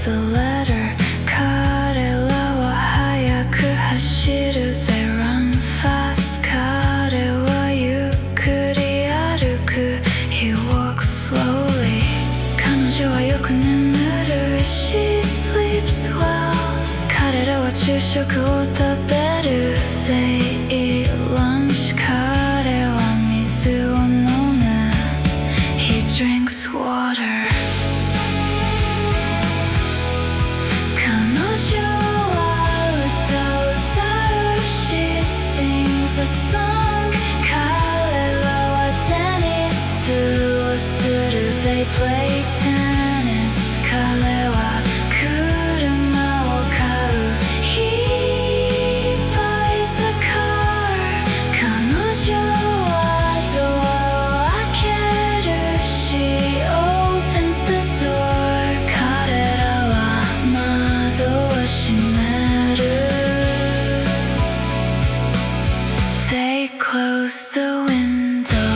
is a letter. 彼らは速く走る They run fast. 彼はゆっくり歩く He walks slowly. 彼女はよく眠る She sleeps well. 彼らは昼食を食べる They eat lunch. 彼は水を飲む He drinks water. 彼女は歌を歌う She sings a song. 彼らはテニスをする They play tennis. 彼は車を買う He buys a car. 彼女はドアを開ける She opens the door. 彼らは窓を閉める They close the window.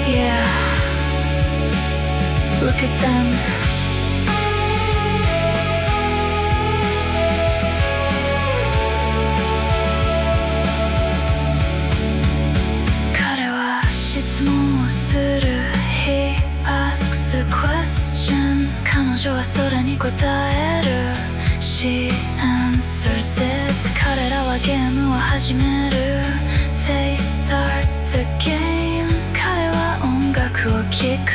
Yeah, look at them. 彼は質問をする He asks a question. 彼女はそれに答える She answers it. 彼らはゲームを始める They start the game. 彼は音楽を聴く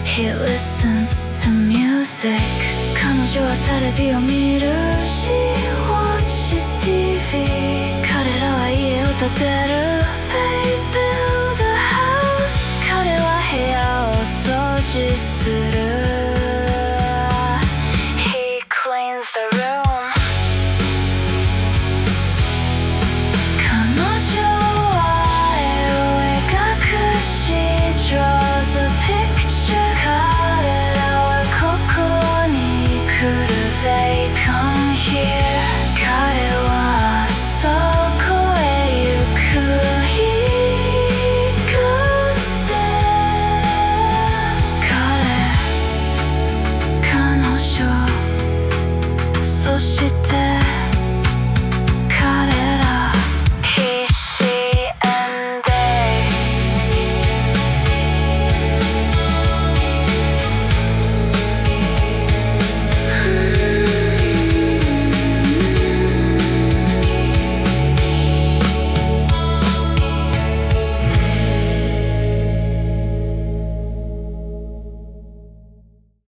He listens to music. 彼女はテレビを見る She watches TV. 彼らは家を建てる They build a house. 彼は部屋を掃除する